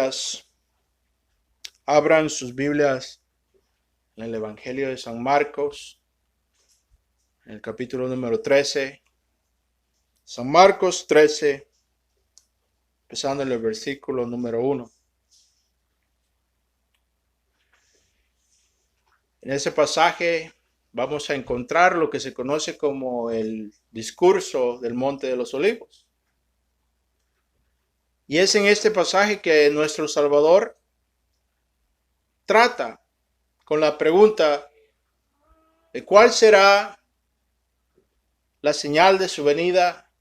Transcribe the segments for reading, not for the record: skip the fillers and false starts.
Biblias, abran sus Biblias en el Evangelio de San Marcos, en el capítulo número 13. San Marcos 13, empezando en el versículo número 1. En ese pasaje vamos a encontrar lo que se conoce como el discurso del Monte de los Olivos. Y es en este pasaje que nuestro Salvador trata con la pregunta de cuál será la señal de su venida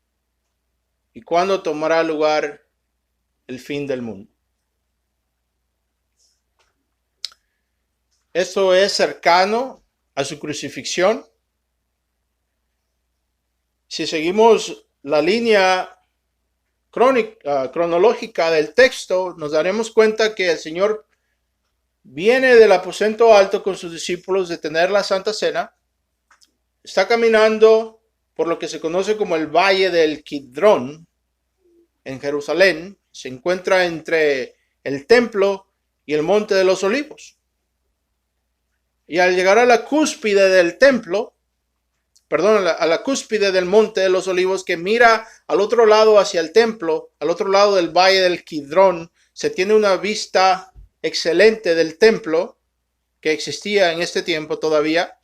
y cuándo tomará lugar el fin del mundo. Esto es cercano a su crucifixión. Si seguimos la línea cronológica del texto, nos daremos cuenta que el Señor viene del aposento alto con sus discípulos de tener la Santa Cena. Está caminando por lo que se conoce como el Valle del Kidrón en Jerusalén. Se encuentra entre el templo y el Monte de los Olivos. Y al llegar a la cúspide del templo, a la cúspide del Monte de los Olivos, que mira al otro lado hacia el templo, al otro lado del Valle del Kidrón, se tiene una vista excelente del templo que existía en este tiempo todavía.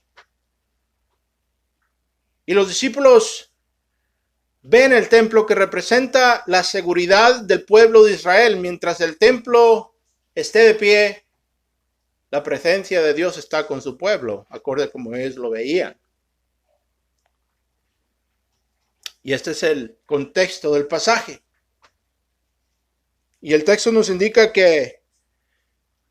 Y los discípulos ven el templo, que representa la seguridad del pueblo de Israel. Mientras el templo esté de pie, la presencia de Dios está con su pueblo, acorde a como ellos lo veían. Y este es el contexto del pasaje. Y el texto nos indica que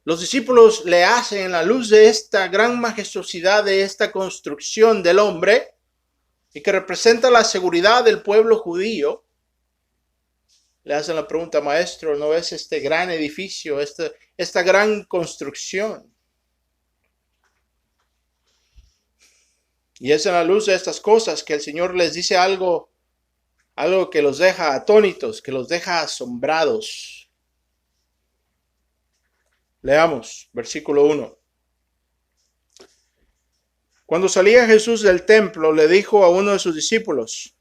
los discípulos le hacen, en la luz de esta gran majestuosidad de esta construcción del hombre, y que representa la seguridad del pueblo judío, le hacen la pregunta: maestro, ¿no ves este gran edificio, esta gran construcción? Y es en la luz de estas cosas que el Señor les dice algo que los deja atónitos, que los deja asombrados. Leamos, versículo 1. Cuando salía Jesús del templo, le dijo a uno de sus discípulos: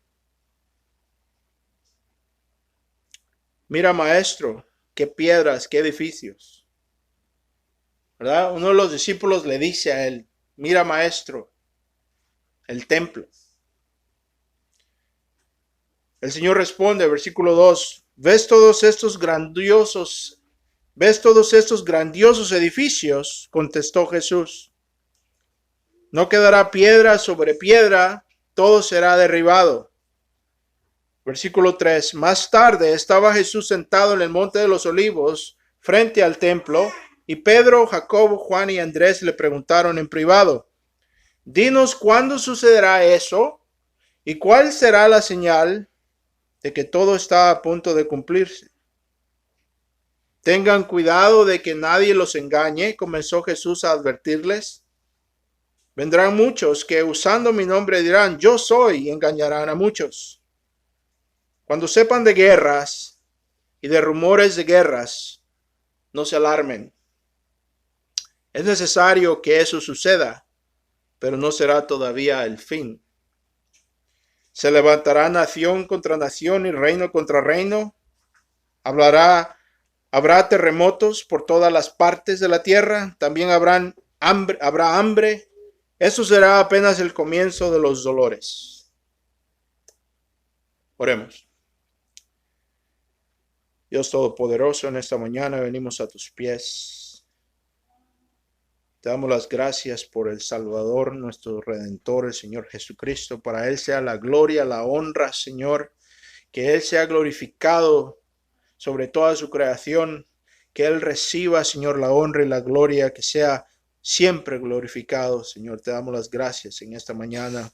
mira, maestro, qué piedras, qué edificios. ¿Verdad? Uno de los discípulos le dice a él: mira, maestro, el templo. El Señor responde, versículo 2, ¿ves todos estos grandiosos edificios? Contestó Jesús. No quedará piedra sobre piedra, todo será derribado. Versículo 3, más tarde estaba Jesús sentado en el monte de los olivos, frente al templo, y Pedro, Jacobo, Juan y Andrés le preguntaron en privado: dinos cuándo sucederá eso, y cuál será la señal de que todo está a punto de cumplirse. Tengan cuidado de que nadie los engañe, comenzó Jesús a advertirles. Vendrán muchos que usando mi nombre dirán: yo soy, y engañarán a muchos. Cuando sepan de guerras y de rumores de guerras, no se alarmen. Es necesario que eso suceda, pero no será todavía el fin. Se levantará nación contra nación y reino contra reino. Habrá terremotos por todas las partes de la tierra. También habrá hambre. Eso será apenas el comienzo de los dolores. Oremos. Dios Todopoderoso, en esta mañana venimos a tus pies. Te damos las gracias por el Salvador, nuestro Redentor, el Señor Jesucristo. Para Él sea la gloria, la honra, Señor. Que Él sea glorificado sobre toda su creación. Que Él reciba, Señor, la honra y la gloria. Que sea siempre glorificado, Señor. Te damos las gracias en esta mañana.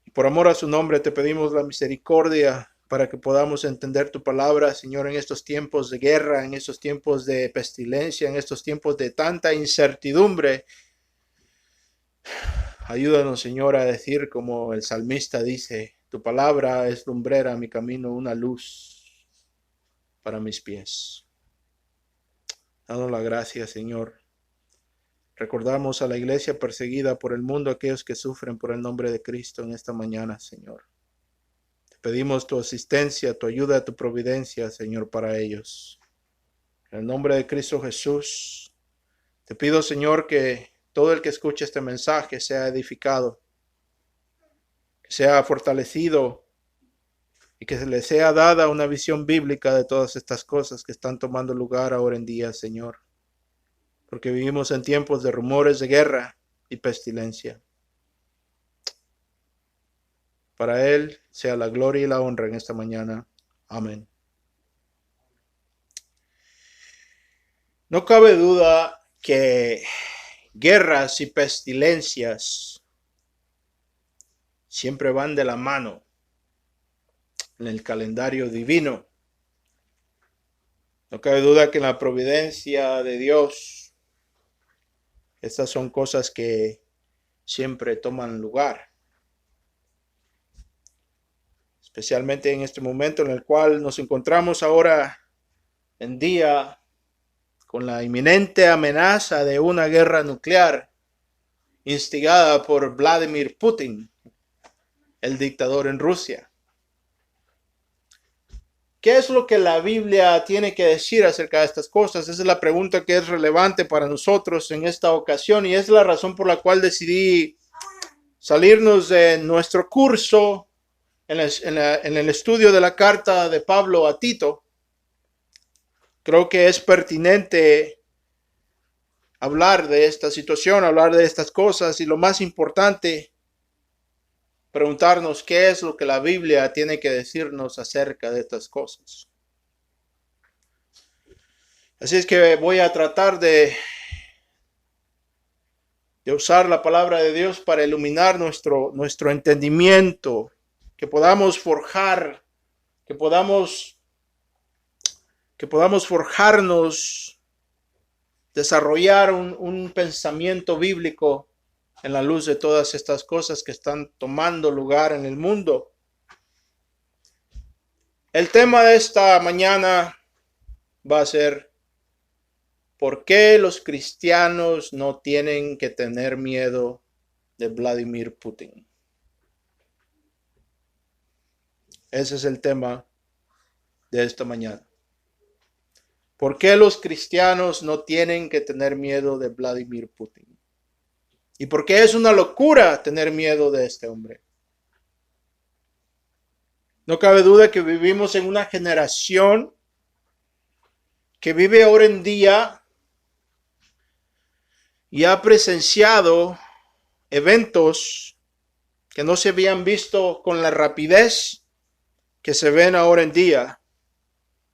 Y por amor a su nombre te pedimos la misericordia para que podamos entender tu palabra, Señor, en estos tiempos de guerra, en estos tiempos de pestilencia, en estos tiempos de tanta incertidumbre. Ayúdanos, Señor, a decir como el salmista dice: tu palabra es lumbrera a mi camino, una luz para mis pies. Danos la gracia, Señor. Recordamos a la iglesia perseguida por el mundo, aquellos que sufren por el nombre de Cristo en esta mañana, Señor. Te pedimos tu asistencia, tu ayuda, tu providencia, Señor, para ellos. En el nombre de Cristo Jesús, te pido, Señor, que todo el que escuche este mensaje sea edificado, que sea fortalecido y que se le sea dada una visión bíblica de todas estas cosas que están tomando lugar ahora en día, Señor. Porque vivimos en tiempos de rumores de guerra y pestilencia. Para Él sea la gloria y la honra en esta mañana. Amén. No cabe duda que guerras y pestilencias siempre van de la mano en el calendario divino. No cabe duda que en la providencia de Dios, estas son cosas que siempre toman lugar. Especialmente en este momento en el cual nos encontramos ahora en día con la inminente amenaza de una guerra nuclear instigada por Vladimir Putin, el dictador en Rusia. ¿Qué es lo que la Biblia tiene que decir acerca de estas cosas? Esa es la pregunta que es relevante para nosotros en esta ocasión y es la razón por la cual decidí salirnos de nuestro curso en el estudio de la carta de Pablo a Tito. Creo que es pertinente hablar de esta situación, hablar de estas cosas y lo más importante, preguntarnos qué es lo que la Biblia tiene que decirnos acerca de estas cosas. Así es que voy a tratar de usar la palabra de Dios para iluminar nuestro entendimiento, que podamos forjar, que podamos forjarnos, desarrollar un pensamiento bíblico en la luz de todas estas cosas que están tomando lugar en el mundo. El tema de esta mañana va a ser: ¿por qué los cristianos no tienen que tener miedo de Vladimir Putin? Ese es el tema de esta mañana. ¿Por qué los cristianos no tienen que tener miedo de Vladimir Putin? ¿Y por qué es una locura tener miedo de este hombre? No cabe duda que vivimos en una generación que vive ahora en día y ha presenciado eventos que no se habían visto con la rapidez que se ven ahora en día.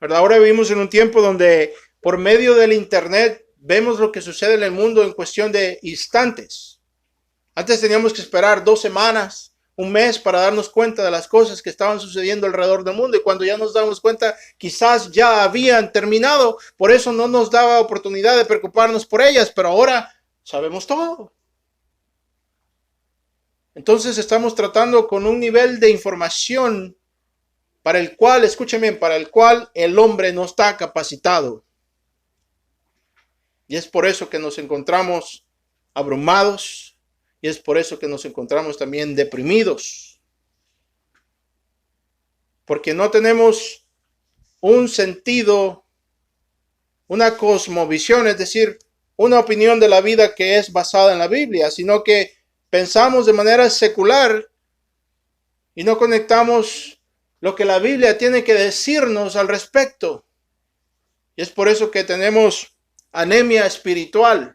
¿Verdad? Ahora vivimos en un tiempo donde por medio del internet vemos lo que sucede en el mundo en cuestión de instantes. Antes teníamos que esperar 2 semanas, un mes para darnos cuenta de las cosas que estaban sucediendo alrededor del mundo, y cuando ya nos damos cuenta quizás ya habían terminado. Por eso no nos daba oportunidad de preocuparnos por ellas, pero ahora sabemos todo. Entonces estamos tratando con un nivel de información para el cual, escúcheme, para el cual el hombre no está capacitado. Y es por eso que nos encontramos abrumados. Y es por eso que nos encontramos también deprimidos. Porque no tenemos un sentido, una cosmovisión, es decir, una opinión de la vida que es basada en la Biblia, sino que pensamos de manera secular y no conectamos lo que la Biblia tiene que decirnos al respecto. Y es por eso que tenemos anemia espiritual.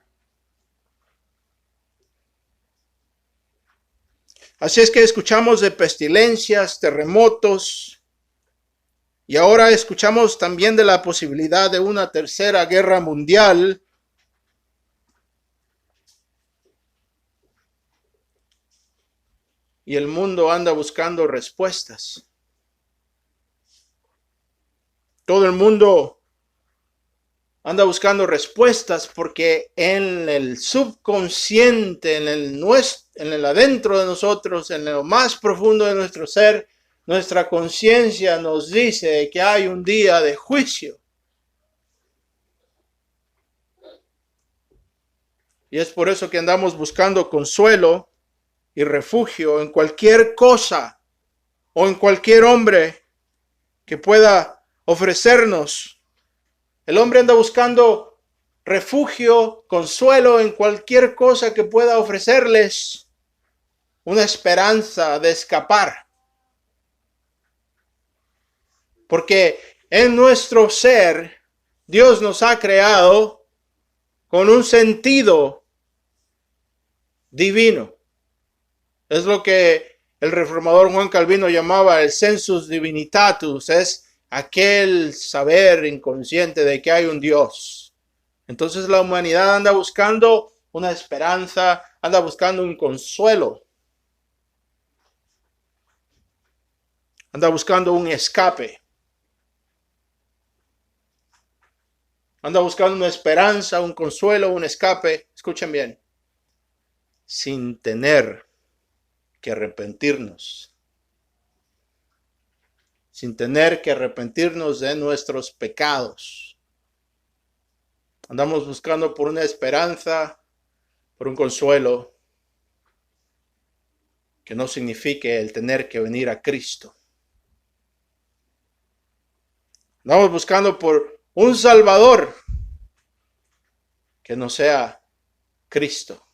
Así es que escuchamos de pestilencias, terremotos, y ahora escuchamos también de la posibilidad de una tercera guerra mundial. Y el mundo anda buscando respuestas. Todo el mundo anda buscando respuestas porque en el subconsciente, en el adentro de nosotros, en lo más profundo de nuestro ser, nuestra conciencia nos dice que hay un día de juicio. Y es por eso que andamos buscando consuelo y refugio en cualquier cosa o en cualquier hombre que pueda ofrecernos. El hombre anda buscando refugio, consuelo en cualquier cosa que pueda ofrecerles una esperanza de escapar. Porque en nuestro ser, Dios nos ha creado con un sentido divino. Es lo que el reformador Juan Calvino llamaba el sensus divinitatus, es aquel saber inconsciente de que hay un Dios. Entonces la humanidad anda buscando una esperanza, anda buscando un consuelo, anda buscando un escape, anda buscando una esperanza, un consuelo, un escape. Escuchen bien, sin tener que arrepentirnos, sin tener que arrepentirnos de nuestros pecados. Andamos buscando por una esperanza, por un consuelo que no signifique el tener que venir a Cristo. Andamos buscando por un Salvador que no sea Cristo.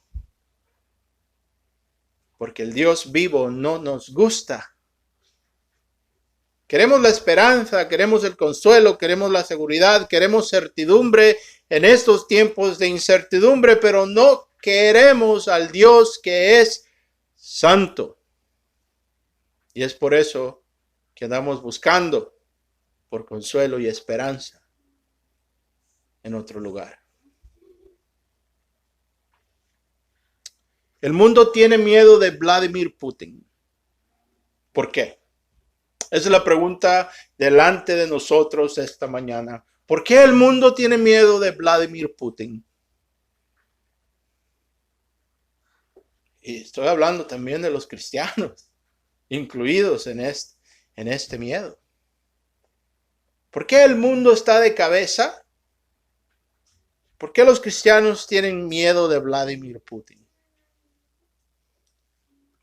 Porque el Dios vivo no nos gusta. Queremos la esperanza, queremos el consuelo, queremos la seguridad, queremos certidumbre en estos tiempos de incertidumbre, pero no queremos al Dios que es santo. Y es por eso que andamos buscando por consuelo y esperanza en otro lugar. El mundo tiene miedo de Vladimir Putin. ¿Por qué? Esa es la pregunta delante de nosotros esta mañana. ¿Por qué el mundo tiene miedo de Vladimir Putin? Y estoy hablando también de los cristianos, incluidos en este miedo. ¿Por qué el mundo está de cabeza? ¿Por qué los cristianos tienen miedo de Vladimir Putin?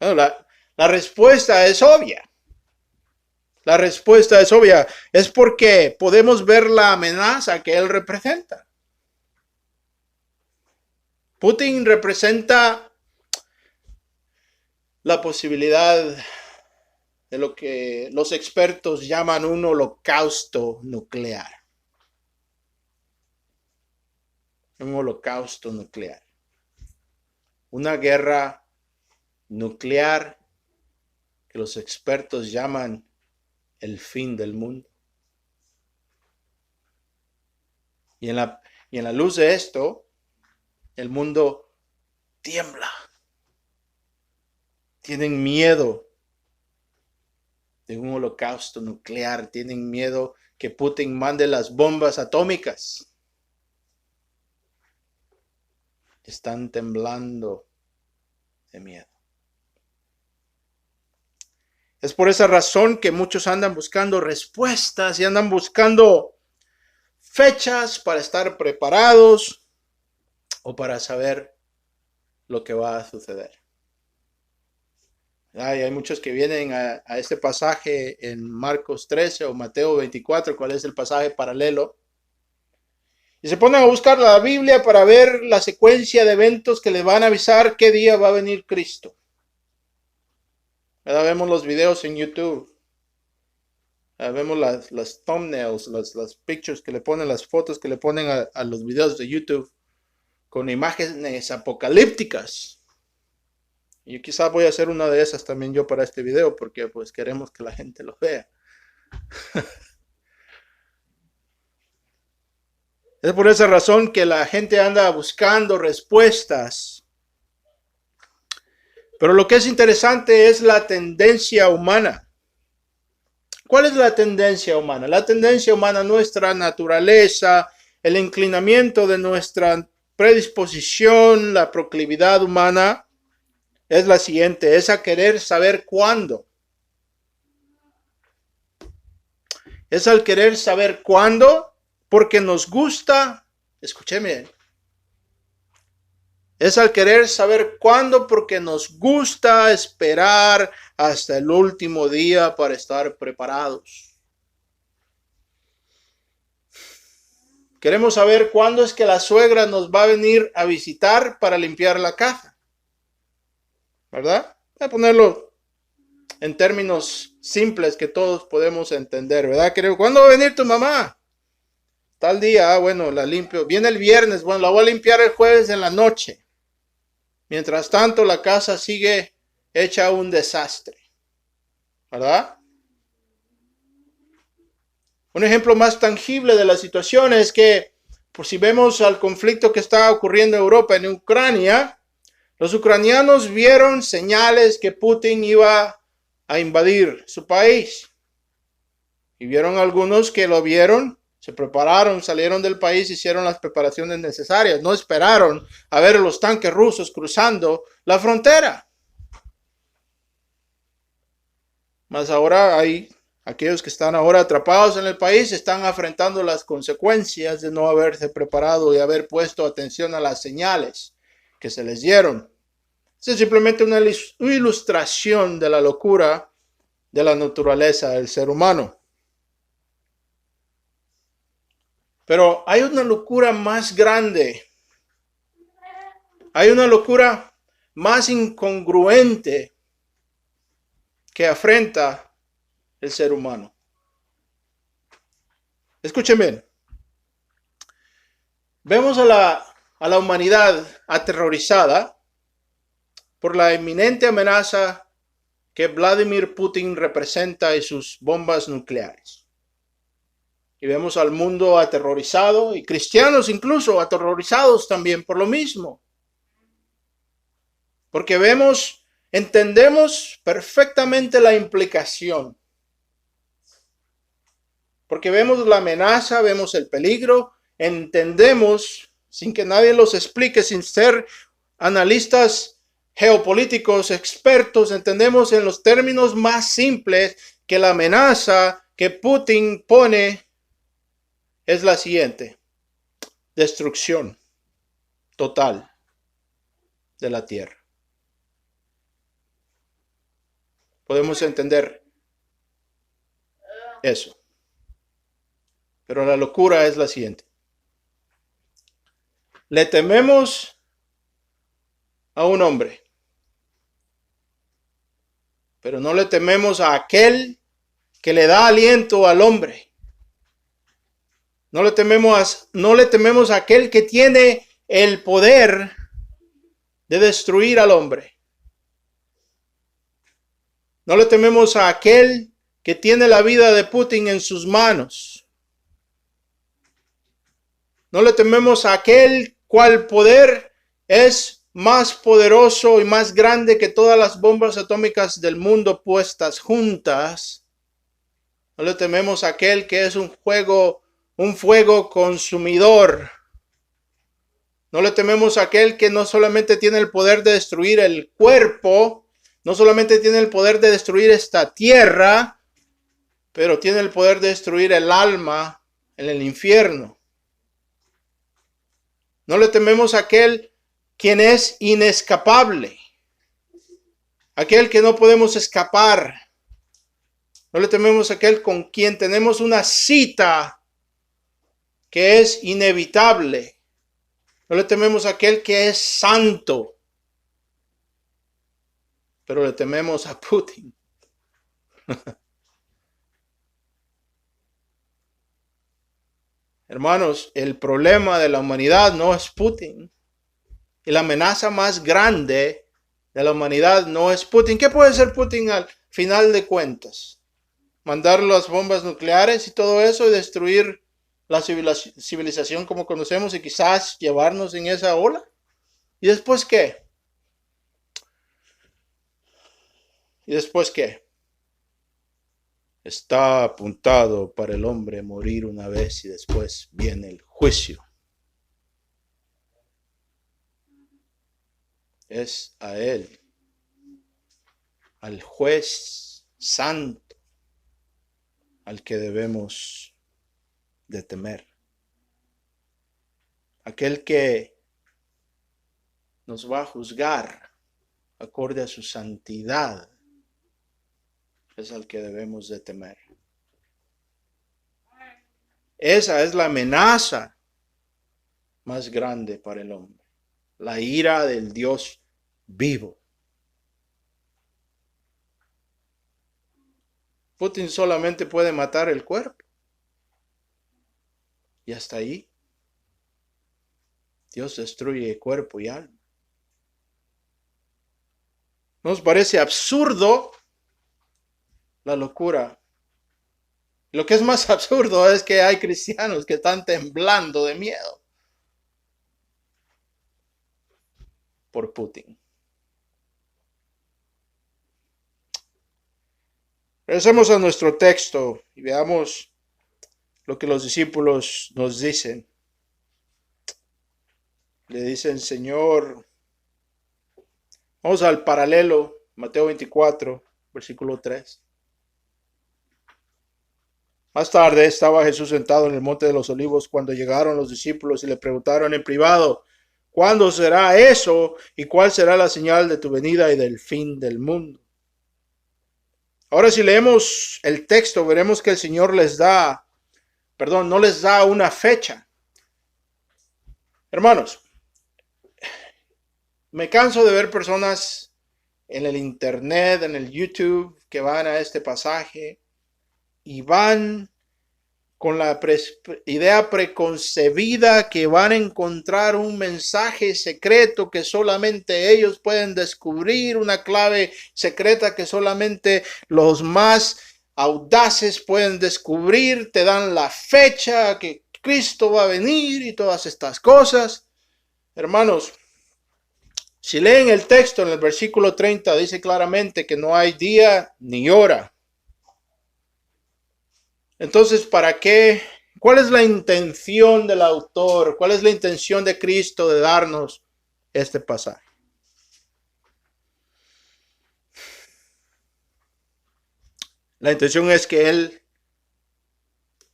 Bueno, la respuesta es obvia. La respuesta es obvia. Es porque podemos ver la amenaza que él representa. Putin representa la posibilidad de lo que los expertos llaman un holocausto nuclear. Un holocausto nuclear. Una guerra nuclear que los expertos llaman el fin del mundo. Y en la luz de esto, el mundo tiembla. Tienen miedo de un holocausto nuclear. Tienen miedo que Putin mande las bombas atómicas. Están temblando de miedo. Es por esa razón que muchos andan buscando respuestas y andan buscando fechas para estar preparados o para saber lo que va a suceder. Y hay muchos que vienen a este pasaje en Marcos 13 o Mateo 24, cuál es el pasaje paralelo, y se ponen a buscar la Biblia para ver la secuencia de eventos que les van a avisar qué día va a venir Cristo. ¿Verdad? Vemos los videos en YouTube. Vemos las thumbnails, las pictures que le ponen, las fotos que le ponen a los videos de YouTube con imágenes apocalípticas. Y quizás voy a hacer una de esas también yo para este video porque pues queremos que la gente lo vea. Es por esa razón que la gente anda buscando respuestas. Pero lo que es interesante es la tendencia humana. ¿Cuál es la tendencia humana? La tendencia humana, nuestra naturaleza, el inclinamiento de nuestra predisposición, la proclividad humana, es la siguiente, es a querer saber cuándo. Es al querer saber cuándo, porque nos gusta, escúcheme, Es al querer saber cuándo, porque nos gusta esperar hasta el último día para estar preparados. Queremos saber cuándo es que la suegra nos va a venir a visitar para limpiar la casa, ¿verdad? Voy a ponerlo en términos simples que todos podemos entender, ¿verdad? ¿Cuándo va a venir tu mamá? Tal día, bueno, la limpio. Viene el viernes, bueno, la voy a limpiar el jueves en la noche. Mientras tanto, la casa sigue hecha un desastre, ¿verdad? Un ejemplo más tangible de la situación es que, por si vemos al conflicto que está ocurriendo en Europa, en Ucrania, los ucranianos vieron señales que Putin iba a invadir su país. Y vieron algunos que lo vieron, se prepararon, salieron del país, hicieron las preparaciones necesarias. No esperaron a ver los tanques rusos cruzando la frontera. Mas ahora hay aquellos que están ahora atrapados en el país, están afrontando las consecuencias de no haberse preparado y haber puesto atención a las señales que se les dieron. Es simplemente una ilustración de la locura de la naturaleza del ser humano. Pero hay una locura más grande. Hay una locura más incongruente que afrenta el ser humano. Escuchen bien. Vemos a la humanidad aterrorizada por la inminente amenaza que Vladimir Putin representa y sus bombas nucleares. Y vemos al mundo aterrorizado y cristianos incluso aterrorizados también por lo mismo. Porque entendemos perfectamente la implicación. Porque vemos la amenaza, vemos el peligro, entendemos, sin que nadie los explique, sin ser analistas geopolíticos expertos, entendemos en los términos más simples que la amenaza que Putin pone es la siguiente: destrucción total de la tierra. Podemos entender eso. Pero la locura es la siguiente. Le tememos a un hombre, pero no le tememos a aquel que le da aliento al hombre. No le tememos a aquel que tiene el poder de destruir al hombre. No le tememos a aquel que tiene la vida de Putin en sus manos. No le tememos a aquel cual poder es más poderoso y más grande que todas las bombas atómicas del mundo puestas juntas. No le tememos a aquel que es un fuego consumidor. No le tememos a aquel que no solamente tiene el poder de destruir el cuerpo, no solamente tiene el poder de destruir esta tierra, pero tiene el poder de destruir el alma en el infierno. No le tememos a aquel quien es inescapable, aquel que no podemos escapar. No le tememos a aquel con quien tenemos una cita que es inevitable. No le tememos a aquel que es santo, pero le tememos a Putin. Hermanos, el problema de la humanidad no es Putin. Y la amenaza más grande de la humanidad no es Putin. ¿Qué puede ser Putin al final de cuentas? Mandar las bombas nucleares y todo eso y destruir la civilización como conocemos y quizás llevarnos en esa ola. ¿Y después qué? ¿Y después qué? Está apuntado para el hombre morir una vez y después viene el juicio. Es a él, al juez santo, al que debemos de temer. Aquel que nos va a juzgar acorde a su santidad. Es al que debemos de temer. Esa es la amenaza más grande para el hombre. La ira del Dios vivo. Putin solamente puede matar el cuerpo. Y hasta ahí. Dios destruye cuerpo y alma. ¿Nos parece absurdo la locura? Lo que es más absurdo es que hay cristianos que están temblando de miedo por Putin. Regresemos a nuestro texto y veamos lo que los discípulos nos dicen. Le dicen, Señor, vamos al paralelo, Mateo 24, versículo 3. Más tarde estaba Jesús sentado en el monte de los olivos cuando llegaron los discípulos y le preguntaron en privado, ¿cuándo será eso y cuál será la señal de tu venida y del fin del mundo? Ahora si leemos el texto veremos que el Señor no les da una fecha. Hermanos, me canso de ver personas en el internet, en el YouTube, que van a este pasaje y van con la idea preconcebida que van a encontrar un mensaje secreto que solamente ellos pueden descubrir, una clave secreta que solamente los más audaces pueden descubrir, te dan la fecha que Cristo va a venir y todas estas cosas. Hermanos, si leen el texto en el versículo 30, dice claramente que no hay día ni hora. Entonces, ¿para qué? ¿Cuál es la intención del autor? ¿Cuál es la intención de Cristo de darnos este pasaje? La intención es que Él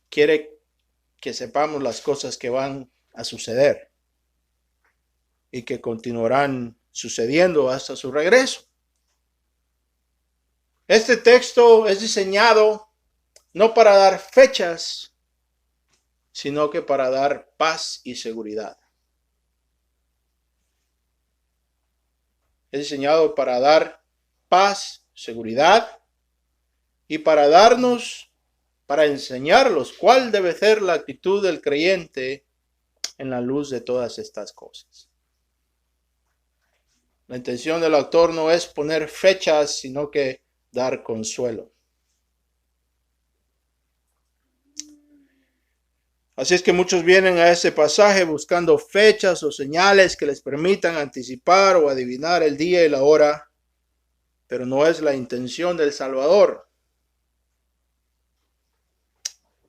quiere que sepamos las cosas que van a suceder y que continuarán sucediendo hasta su regreso. Este texto es diseñado no para dar fechas, sino que para dar paz y seguridad. Es diseñado para dar paz, seguridad y para enseñarlos cuál debe ser la actitud del creyente en la luz de todas estas cosas. La intención del autor no es poner fechas, sino que dar consuelo. Así es que muchos vienen a ese pasaje buscando fechas o señales que les permitan anticipar o adivinar el día y la hora, pero no es la intención del Salvador.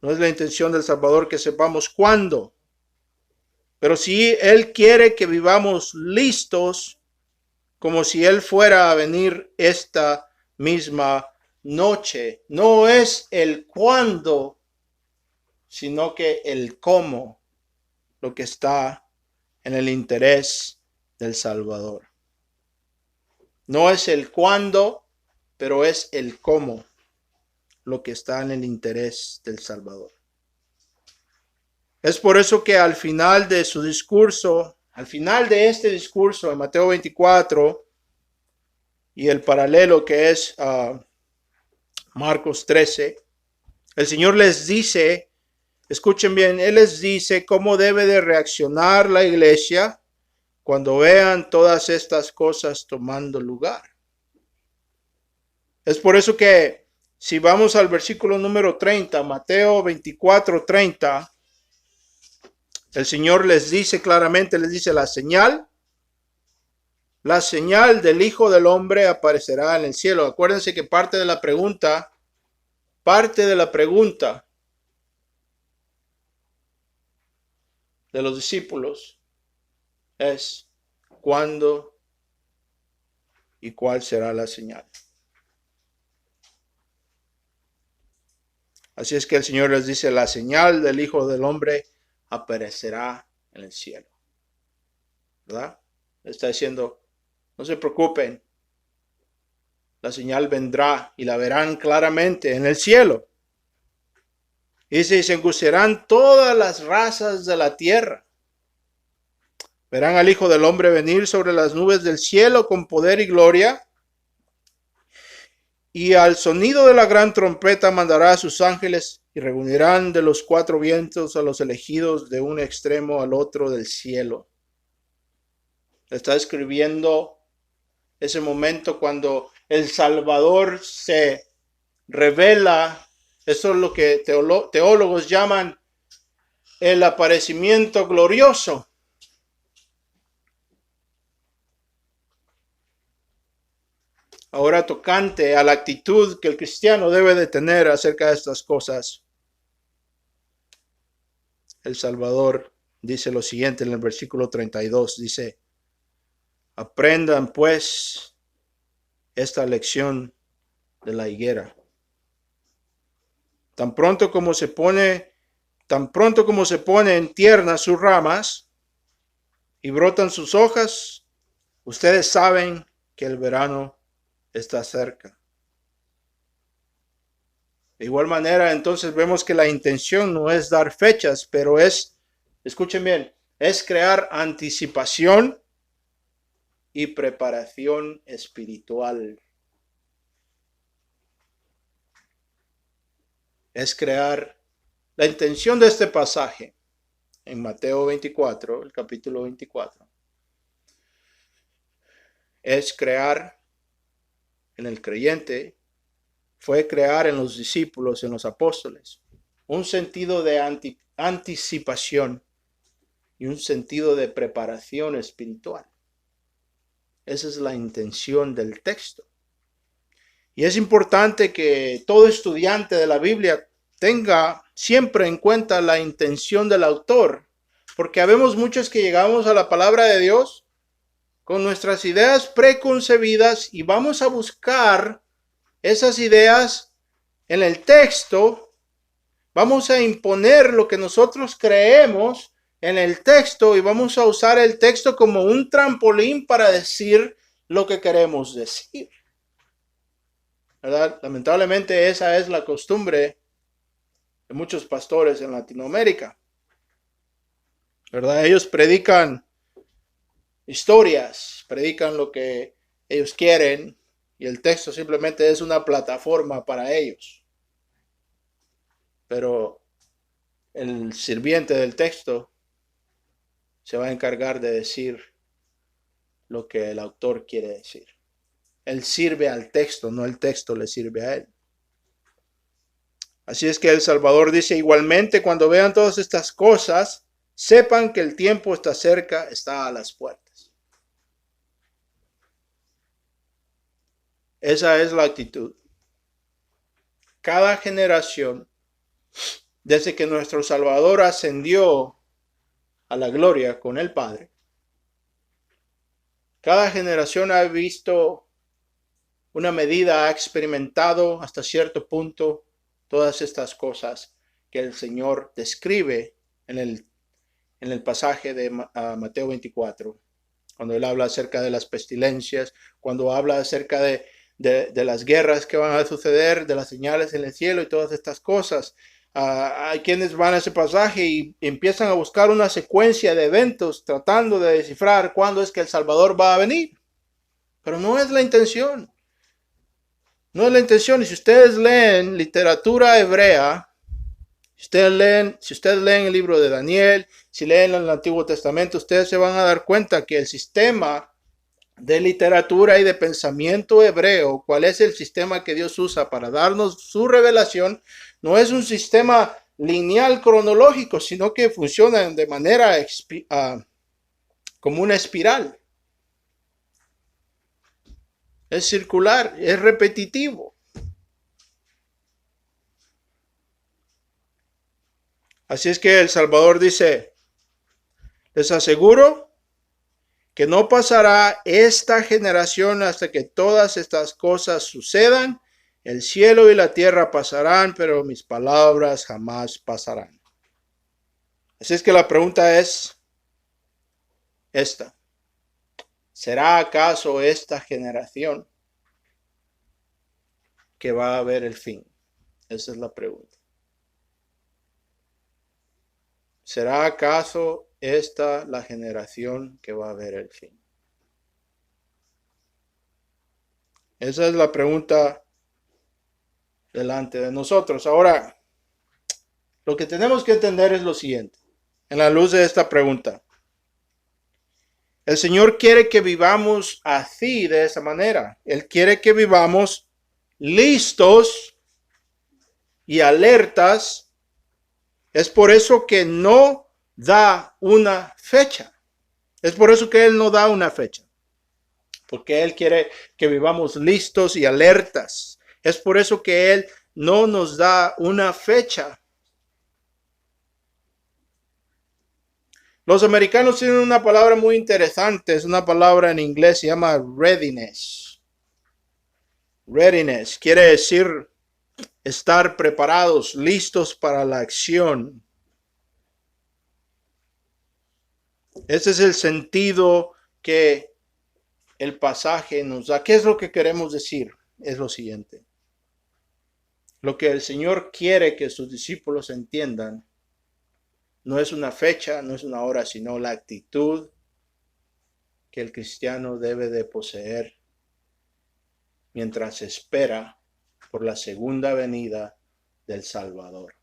No es la intención del Salvador que sepamos cuándo, pero sí Él quiere que vivamos listos como si Él fuera a venir esta misma noche. No es el cuándo, sino que el cómo, lo que está en el interés del Salvador. No es el cuándo, pero es el cómo, lo que está en el interés del Salvador. Es por eso que al final de su discurso, al final de este discurso en Mateo 24 y el paralelo que es Marcos 13, el Señor les dice, escuchen bien, Él les dice cómo debe de reaccionar la iglesia cuando vean todas estas cosas tomando lugar. Es por eso que si vamos al versículo número 30, Mateo 24, 30, el Señor les dice claramente, les dice la señal del Hijo del Hombre aparecerá en el cielo. Acuérdense que parte de la pregunta de los discípulos es ¿cuándo y cuál será la señal? Así es que el Señor les dice, la señal del Hijo del Hombre aparecerá en el cielo. ¿Verdad? Está diciendo, no se preocupen, la señal vendrá y la verán claramente en el cielo. Dice, y se angustiarán todas las razas de la tierra. Verán al Hijo del Hombre venir sobre las nubes del cielo con poder y gloria. Y al sonido de la gran trompeta mandará a sus ángeles y reunirán de los cuatro vientos a los elegidos de un extremo al otro del cielo. Está escribiendo ese momento cuando el Salvador se revela. Eso es lo que teólogos llaman el aparecimiento glorioso. Ahora tocante a la actitud que el cristiano debe de tener acerca de estas cosas. El Salvador dice lo siguiente en el versículo 32. Dice, aprendan pues esta lección de la higuera. Tan pronto como se pone en tiernas sus ramas y brotan sus hojas, ustedes saben que el verano está cerca. De igual manera, entonces vemos que la intención no es dar fechas, pero es, escuchen bien, es crear anticipación y preparación espiritual. Es crear la intención de este pasaje en Mateo 24, el capítulo 24. Es crear en el creyente, fue crear en los discípulos, en los apóstoles, un sentido de anticipación y un sentido de preparación espiritual. Esa es la intención del texto. Y es importante que todo estudiante de la Biblia tenga siempre en cuenta la intención del autor, porque habemos muchos que llegamos a la palabra de Dios con nuestras ideas preconcebidas y vamos a buscar esas ideas en el texto, vamos a imponer lo que nosotros creemos en el texto y vamos a usar el texto como un trampolín para decir lo que queremos decir. ¿Verdad? Lamentablemente esa es la costumbre de muchos pastores en Latinoamérica. ¿Verdad? Ellos predican historias, predican lo que ellos quieren y el texto simplemente es una plataforma para ellos. Pero el sirviente del texto se va a encargar de decir lo que el autor quiere decir. Él sirve al texto, no el texto le sirve a él. Así es que el Salvador dice, igualmente cuando vean todas estas cosas, sepan que el tiempo está cerca, está a las puertas. Esa es la actitud. Cada generación, desde que nuestro Salvador ascendió a la gloria con el Padre, cada generación ha visto una medida, ha experimentado hasta cierto punto todas estas cosas que el Señor describe en el pasaje de Mateo 24, cuando Él habla acerca de las pestilencias, cuando habla acerca de las guerras que van a suceder, de las señales en el cielo y todas estas cosas. Hay quienes van a ese pasaje y empiezan a buscar una secuencia de eventos tratando de descifrar cuándo es que el Salvador va a venir. Pero no es la intención. No es la intención. Y si ustedes leen literatura hebrea, si ustedes leen el libro de Daniel, si leen el Antiguo Testamento, ustedes se van a dar cuenta que el sistema de literatura y de pensamiento hebreo, cuál es el sistema que Dios usa para darnos su revelación, no es un sistema lineal cronológico, sino que funciona de manera como una espiral. Es circular, es repetitivo. Así es que el Salvador dice, les aseguro que no pasará esta generación hasta que todas estas cosas sucedan. El cielo y la tierra pasarán, pero mis palabras jamás pasarán. Así es que la pregunta es esta. ¿Será acaso esta generación que va a ver el fin? Esa es la pregunta. ¿Será acaso esta la generación que va a ver el fin? Esa es la pregunta delante de nosotros. Ahora, lo que tenemos que entender es lo siguiente, en la luz de esta pregunta. El Señor quiere que vivamos así, de esa manera. Él quiere que vivamos listos y alertas. Es por eso que no da una fecha. Es por eso que Él no da una fecha. Porque Él quiere que vivamos listos y alertas. Es por eso que Él no nos da una fecha. Los americanos tienen una palabra muy interesante. Es una palabra en inglés, se llama readiness. Readiness quiere decir estar preparados, listos para la acción. Ese es el sentido que el pasaje nos da. ¿Qué es lo que queremos decir? Es lo siguiente. Lo que el Señor quiere que sus discípulos entiendan no es una fecha, no es una hora, sino la actitud que el cristiano debe de poseer mientras espera por la segunda venida del Salvador.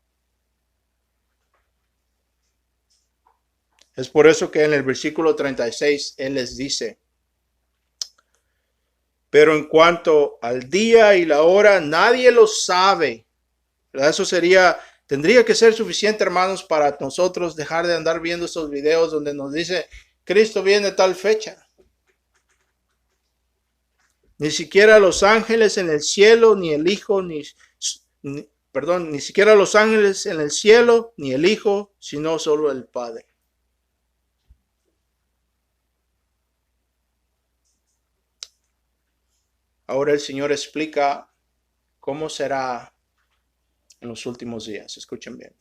Es por eso que en el versículo 36 Él les dice: pero en cuanto al día y la hora, nadie lo sabe. ¿Verdad? Eso tendría que ser suficiente, hermanos, para nosotros dejar de andar viendo estos videos donde nos dice Cristo viene tal fecha. Ni siquiera los ángeles en el cielo, ni el Hijo, ni siquiera los ángeles en el cielo, ni el Hijo, sino solo el Padre. Ahora el Señor explica cómo será en los últimos días. Escuchen bien.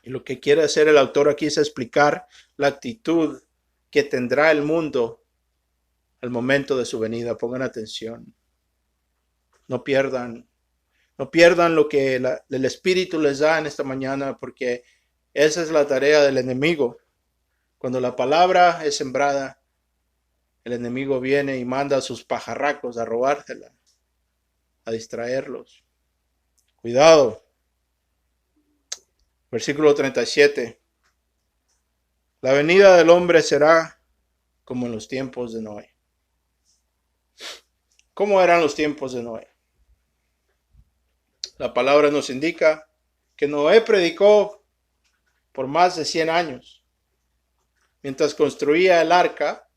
Y lo que quiere hacer el autor aquí es explicar la actitud que tendrá el mundo al momento de su venida. Pongan atención. No pierdan lo que el Espíritu les da en esta mañana, porque esa es la tarea del enemigo. Cuando la palabra es sembrada, el enemigo viene y manda a sus pajarracos a robársela, a distraerlos. Cuidado. Versículo 37. La venida del hombre será como en los tiempos de Noé. ¿Cómo eran los tiempos de Noé? La palabra nos indica que Noé predicó por más de 100 años. Mientras construía el arca,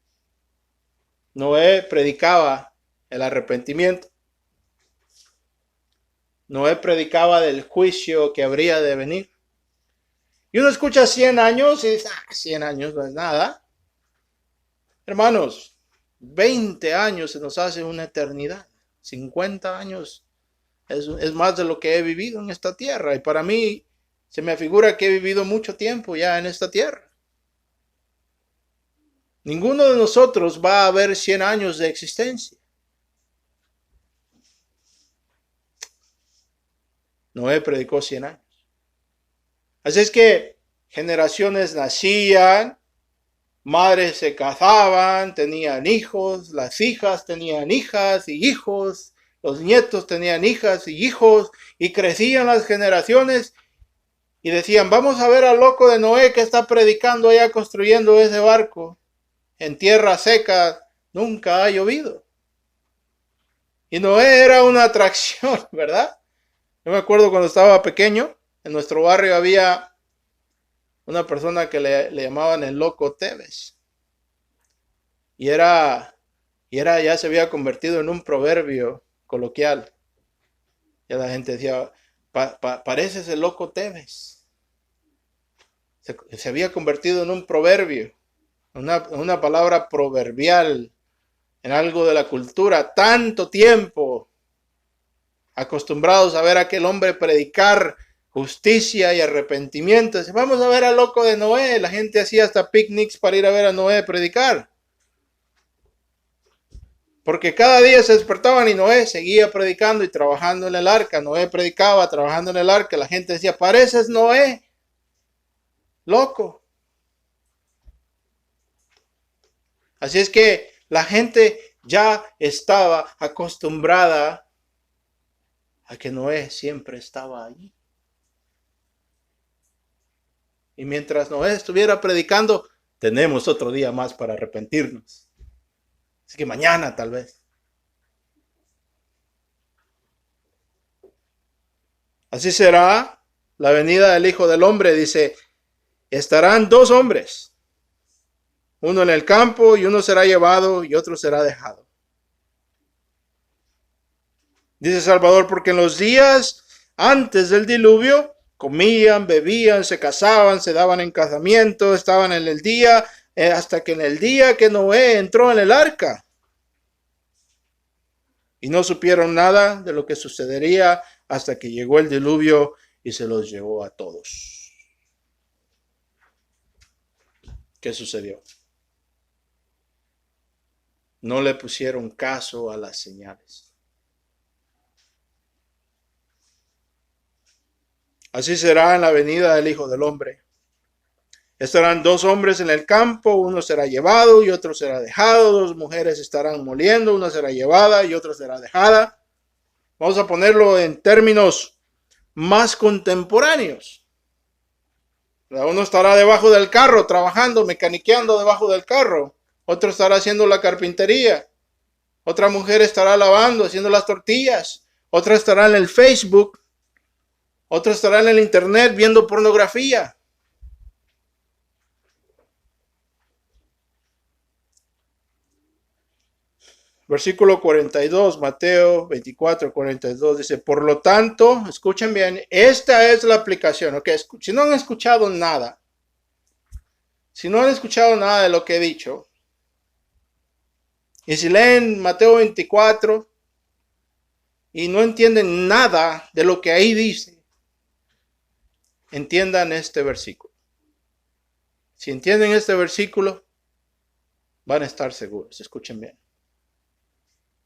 Noé predicaba el arrepentimiento. Noé predicaba del juicio que habría de venir. Y uno escucha 100 años y dice, 100 años no es nada. Hermanos, 20 años se nos hace una eternidad. 50 años es más de lo que he vivido en esta tierra. Y para mí se me figura que he vivido mucho tiempo ya en esta tierra. Ninguno de nosotros va a ver 100 años de existencia. Noé predicó 100 años. Así es que generaciones nacían, madres se casaban, tenían hijos, las hijas tenían hijas y hijos, los nietos tenían hijas y hijos, y crecían las generaciones y decían, vamos a ver al loco de Noé que está predicando allá construyendo ese barco. En tierra seca nunca ha llovido. Y Noé era una atracción, ¿verdad? Yo me acuerdo cuando estaba pequeño, en nuestro barrio había una persona que le llamaban el loco Tevez. Y ya se había convertido en un proverbio coloquial. Ya la gente decía, pareces el loco Tevez. Se había convertido en un proverbio, una palabra proverbial, en algo de la cultura. Tanto tiempo acostumbrados a ver a aquel hombre predicar justicia y arrepentimiento. Dice, vamos a ver al loco de Noé. La gente hacía hasta picnics para ir a ver a Noé predicar. Porque cada día se despertaban y Noé seguía predicando y trabajando en el arca. Noé predicaba, trabajando en el arca. La gente decía, pareces Noé. Loco. Así es que la gente ya estaba acostumbrada a que Noé siempre estaba allí. Y mientras Noé estuviera predicando, tenemos otro día más para arrepentirnos. Así que mañana tal vez. Así será la venida del Hijo del Hombre. Dice, estarán dos hombres. Uno en el campo y uno será llevado y otro será dejado. Dice Salvador, porque en los días antes del diluvio comían, bebían, se casaban, se daban en casamiento, estaban en el día, hasta que en el día que Noé entró en el arca. Y no supieron nada de lo que sucedería hasta que llegó el diluvio y se los llevó a todos. ¿Qué sucedió? No le pusieron caso a las señales. Así será en la venida del Hijo del Hombre. Estarán dos hombres en el campo, uno será llevado y otro será dejado. Dos mujeres estarán moliendo, una será llevada y otra será dejada. Vamos a ponerlo en términos más contemporáneos. Uno estará debajo del carro trabajando, mecaniqueando debajo del carro. Otro estará haciendo la carpintería. Otra mujer estará lavando, haciendo las tortillas. Otra estará en el Facebook. Otra estará en el internet viendo pornografía. Versículo 42, Mateo 24, 42 dice, por lo tanto, escuchen bien, esta es la aplicación. Okay, si no han escuchado nada, de lo que he dicho, y si leen Mateo 24 y no entienden nada de lo que ahí dice, entiendan este versículo. Si entienden este versículo, van a estar seguros. Escuchen bien.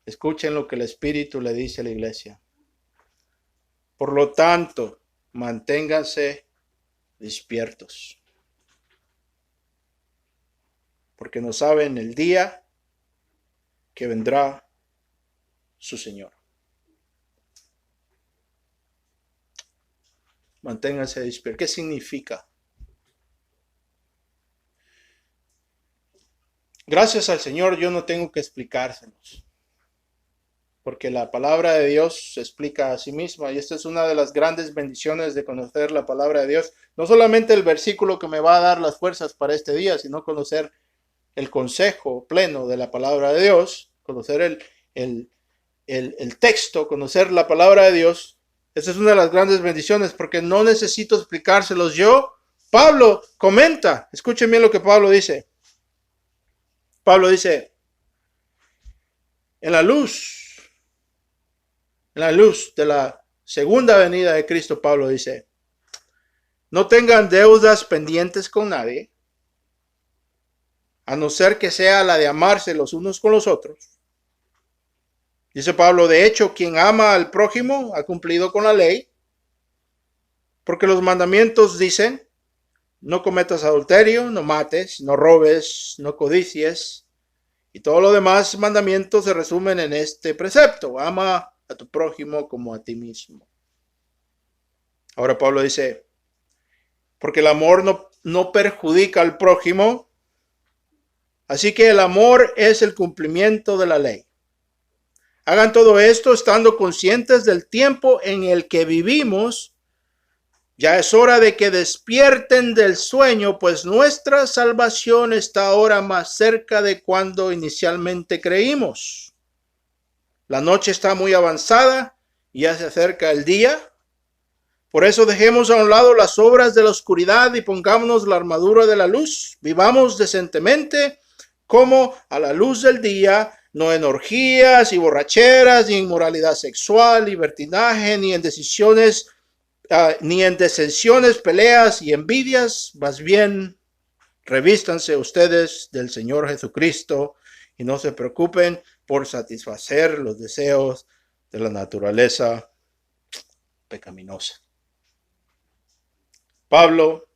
Escuchen lo que el Espíritu le dice a la iglesia. Por lo tanto, manténganse despiertos. Porque no saben el día que vendrá su Señor. Manténganse despiertos. ¿Qué significa? Gracias al Señor yo no tengo que explicárselos. Porque la palabra de Dios se explica a sí misma y esta es una de las grandes bendiciones de conocer la palabra de Dios. No solamente el versículo que me va a dar las fuerzas para este día, sino conocer el consejo pleno de la palabra de Dios, conocer el texto, conocer la palabra de Dios. Esta es una de las grandes bendiciones porque no necesito explicárselos yo. Pablo comenta, escuchen bien lo que Pablo dice. Pablo dice, en la luz de la segunda venida de Cristo, Pablo dice, no tengan deudas pendientes con nadie, a no ser que sea la de amarse los unos con los otros. Dice Pablo, de hecho, quien ama al prójimo ha cumplido con la ley, porque los mandamientos dicen, no cometas adulterio, no mates, no robes, no codicies, y todo lo demás mandamientos se resumen en este precepto, ama a tu prójimo como a ti mismo. Ahora Pablo dice, porque el amor no perjudica al prójimo, así que el amor es el cumplimiento de la ley. Hagan todo esto estando conscientes del tiempo en el que vivimos. Ya es hora de que despierten del sueño, pues nuestra salvación está ahora más cerca de cuando inicialmente creímos. La noche está muy avanzada y ya se acerca el día. Por eso dejemos a un lado las obras de la oscuridad y pongámonos la armadura de la luz. Vivamos decentemente como a la luz del día, no en orgías y borracheras, ni en inmoralidad sexual, libertinaje, ni en decisiones ni en disensiones, peleas y envidias, más bien revístanse ustedes del Señor Jesucristo y no se preocupen por satisfacer los deseos de la naturaleza pecaminosa. Pablo,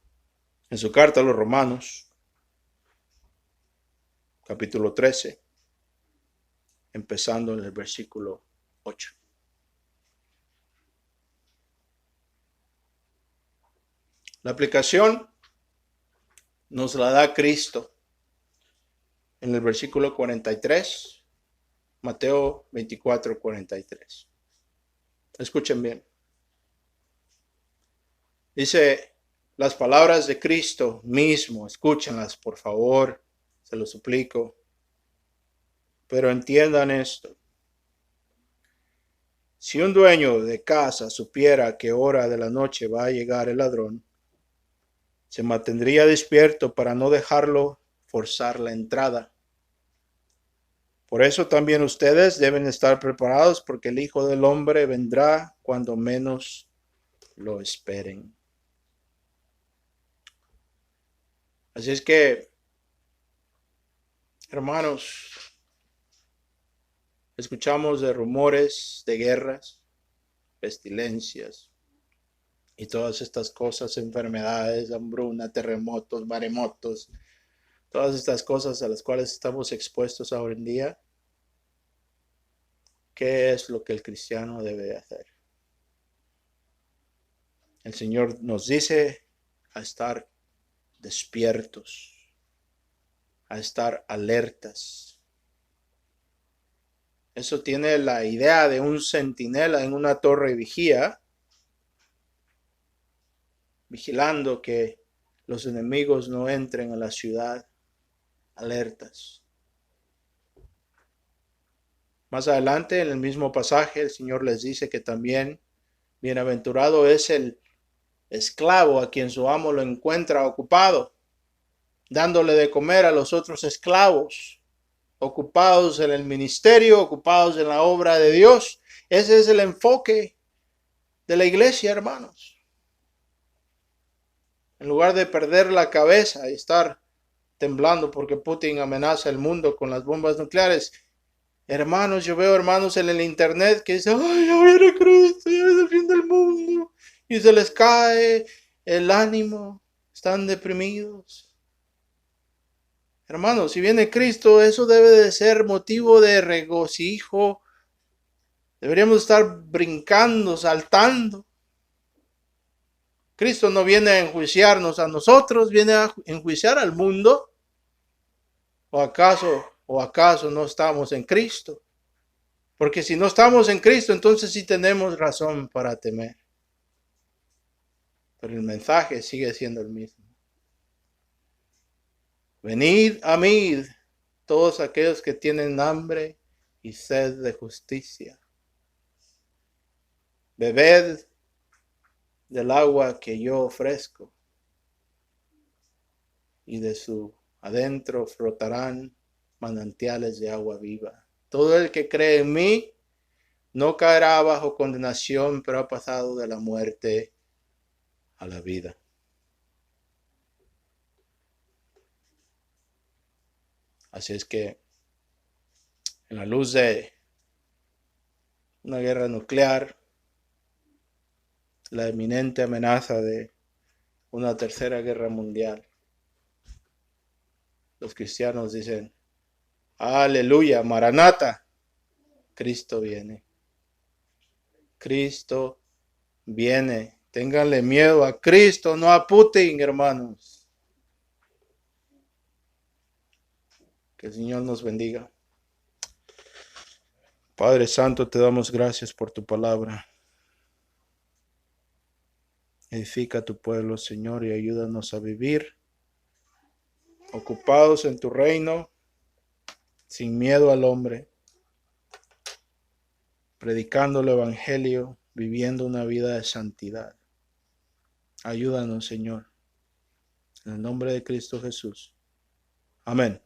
en su carta a los Romanos, capítulo 13, empezando en el versículo 8. La aplicación nos la da Cristo en el versículo 43, Mateo 24, 43. Escuchen bien. Dice las palabras de Cristo mismo, escúchenlas por favor, se lo suplico, pero entiendan esto. Si un dueño de casa supiera a qué hora de la noche va a llegar el ladrón, se mantendría despierto para no dejarlo forzar la entrada. Por eso también ustedes deben estar preparados, porque el Hijo del Hombre vendrá cuando menos lo esperen. Así es que, hermanos, escuchamos de rumores de guerras, pestilencias y todas estas cosas, enfermedades, hambruna, terremotos, maremotos, todas estas cosas a las cuales estamos expuestos ahora en día. ¿Qué es lo que el cristiano debe hacer? El Señor nos dice a estar despiertos, a estar alertas. Eso tiene la idea de un centinela en una torre vigía, vigilando que los enemigos no entren a la ciudad, alertas. Más adelante, en el mismo pasaje, el Señor les dice que también bienaventurado es el esclavo a quien su amo lo encuentra ocupado, dándole de comer a los otros esclavos, ocupados en el ministerio, ocupados en la obra de Dios. Ese es el enfoque de la iglesia, hermanos. En lugar de perder la cabeza y estar temblando porque Putin amenaza el mundo con las bombas nucleares, hermanos, yo veo hermanos en el internet que dicen, ay, ya viene Cristo, ya es el fin del mundo, y se les cae el ánimo, están deprimidos. Hermanos, si viene Cristo, eso debe de ser motivo de regocijo. Deberíamos estar brincando, saltando. Cristo no viene a enjuiciarnos a nosotros, viene a enjuiciar al mundo. ¿O acaso no estamos en Cristo? Porque si no estamos en Cristo, entonces sí tenemos razón para temer. Pero el mensaje sigue siendo el mismo. Venid a mí, todos aquellos que tienen hambre y sed de justicia. Bebed del agua que yo ofrezco, y de su adentro flotarán manantiales de agua viva. Todo el que cree en mí no caerá bajo condenación, pero ha pasado de la muerte a la vida. Así es que, en la luz de una guerra nuclear, la inminente amenaza de una tercera guerra mundial, los cristianos dicen, aleluya, Maranata, Cristo viene. Cristo viene. Ténganle miedo a Cristo, no a Putin, hermanos. Que el Señor nos bendiga. Padre Santo, te damos gracias por tu palabra. Edifica a tu pueblo, Señor, y ayúdanos a vivir ocupados en tu reino, sin miedo al hombre, predicando el evangelio, viviendo una vida de santidad. Ayúdanos, Señor, en el nombre de Cristo Jesús. Amén.